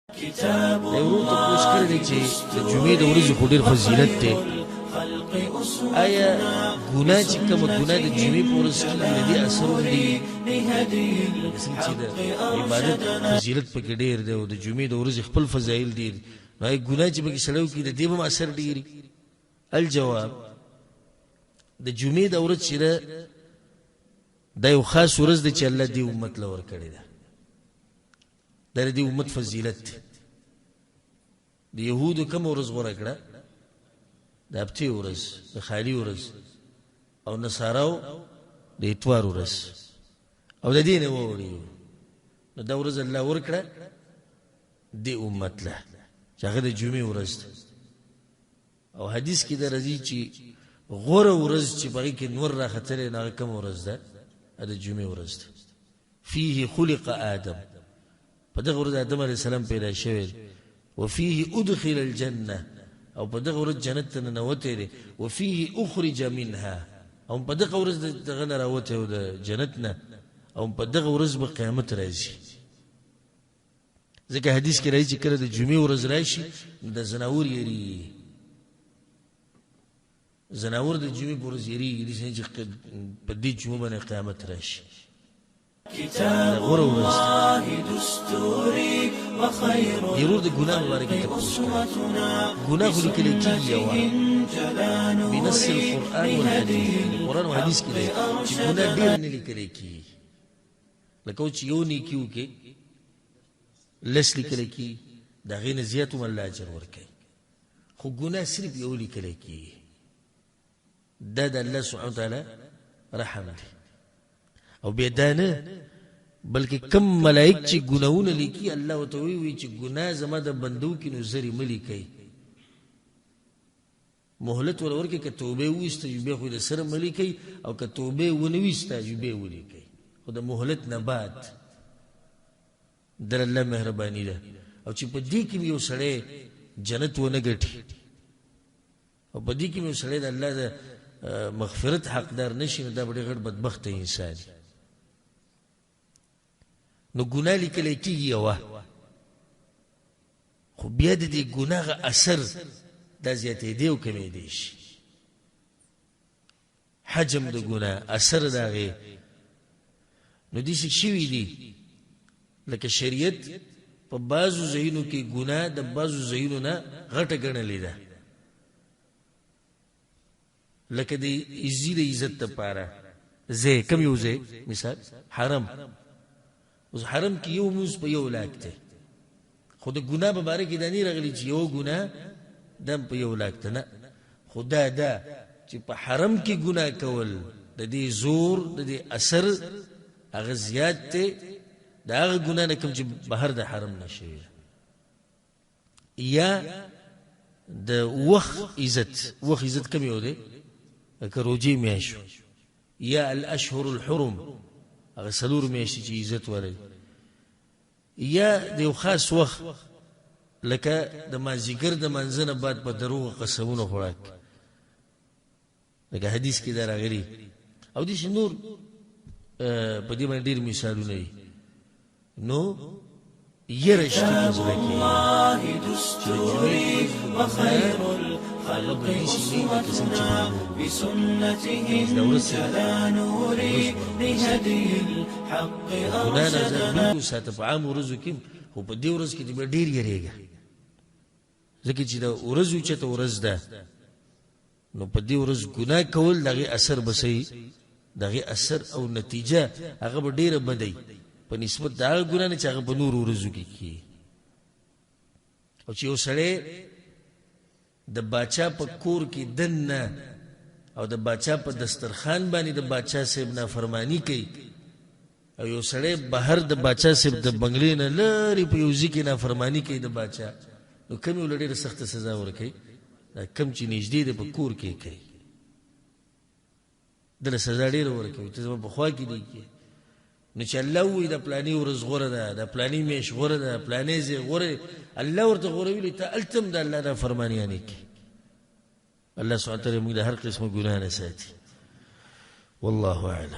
دا ورور تپوس کړی دی چې د جمعې د ورځې خو ډېر فضیلت دی. آیا ګناه چې کومه ګناه د جمعې په ورځ کېږي د دې اثر هم دی څنګه چې د عبادت فضیلت پکې ډېر دی او د جمعې د ورځې خپل فضایل ډېر دي، نو آیا ګناه چې پکې سړی وکړي د دې به هم اثر ډېري؟ الجواب، د جمعې د ورځ چې ده دا یو خاص ورځ دی چې الله دې امت له ورکړې ده، دا د دې امت فضیلت دی. د یهودو کوم ورځ غوره کړه؟ د هفتې ورځ، د خالي ورځ، او نصاراو د اتوار ورځ، او د دې نه ووړي نو دا ورځ الله ورکړه دې امت له چې هغه د جمعې ورځ ده. او حدیث کې دا راځي چې غوره ورځ چې په هغې کې نور راختلی نو هغه کومه ورځ ده؟ د جمعې ورځ ده. فيه خلق آدم، په دغه ورځ آدم علیه السلام پیدا شوی دی. وفيه ادخل الجنه، او په دغه ورځ جنت ته ننوتی دی. وفيه اخرج منها، او په دغه ورځ دغه نه راوتی او د جنت نه، او په دغه ورځ به قیامت راځي. ځکه حدیث کې راځي چې کله د جمعې ورځ راشي نو د زناور یریږي، زناور د جمعې په ورځ یریږي داسې چې په دې جمعه باندې قیامت راشي. غوره ورځ ضرور د ګناه مبارکې تپوس کړه. ګناه خو لیکلی کېږي یوه بنص القرآن والحدیث، قرآن و حدیث کې دی چې ګناه ډېر نه لیکلی کېږي، لکه چې یو نیکي وکړې لس لیکلی کېږي، د هغې نه زیات هم الله اجر ورکوي. خو ګناه صرف یو لیکلی کېږي، دا د الله سبحانه وتعالی رحم دی. او بیا دا نه بلکې کم ملائک چې ګناهونه لیکي الله ورته وایي چې ګناه زما د بندو کې نو زر یې مه لیکئ، مهلت ورله ورکړئ، که توبه یې وویسته بیا خو یې د سره مه لیکئ، او که توبه یې ونه ویسته بیا یې ولیکئ، خو د مهلت نه بعد. در الله مهرباني ده. او چې په دې کې یو سړی جنت ونه ګټي او په دې کې یو سړی د الله د مغفرت حقدار نشي نو دا به ډېر غټ بدبخته انسان. نو ګناه لیکلی کېږي یوه، خو بیا د دې ګناه اثر دا زیاتېدی او کمېدی شي. حجم د ګناه، اثر د هغې نو داسې شوي دي لکه شریعت په بعضو ځایونو کې ګناه د بعضو ځایونو نه غټه ګڼلې ده، لکه د عزي د عزت دپاره ځای، کم یو ځای مثال حرم. اوس حرم کې یو مونځ په یو لاک دی، خو د ګناه په باره کې دا نه راغلي چې یو ګناه دم په یو لاک ته نه، خو دا چې په حرم کې ګناه کول د دې زور د دې اثر هغه زیات دی د هغه ګناه نه کوم چې بهر د حرم نه شوي. یا د وخت عزت، وخت عزت کم یو دی که روجې میاشو، یا الاشهر الحرم هغه څلور میاشتې چې عزت ولري، یا د یو خاص وخت لکه د مازدیګر د منځه نه بعد په دروغو قسمونو خوراک، لکه حدیث کې دا راغلي. او داسې نور په دې باندې ډېر مثالونه دي. نو یره شته په زړه کې بسنته على نور لهدي الحق ګناه ساته په عام ورځو کې، خو په دې ورځ کې دې به ډېر یېرېږه، ځکه چې د ورځ اوچته ورځ ده نو په دې ورځ ګناه کول د هغې اثر به صحیح، د هغې اثر او نتیجه هغه به ډېره بدی په نسبت د هغه ګناه نه چې هغه په نورو ورځو کې کېږي. او چې یو سړی د باچا په کور کې دننه او د باچا په دسترخوان باندې د باچا صاحب نافرمانی کوي، او یو سړی بهر د باچا صاحب د بنګلې نه لرې په یو ځای کې نافرمانی کوي د باچا، نو کم یو له ډېره سخته سزا ورکوي؟ دا کم چې نږدې دی په کور کې کوي دله سزا ډېره ورکوي. ته زما په خوا کې دی کې نو چې الله ووایي د پلانې ورځ غوره ده، د پلانې میاشت غوره ده، پلانې ځای غوره، الله ورته غوره ویلي، ته هلته هم د الله نافرمانیانې کوي. الله سبحانه وتعالی موږ د هر قسمه ګناه نه ساتي. والله اعلم.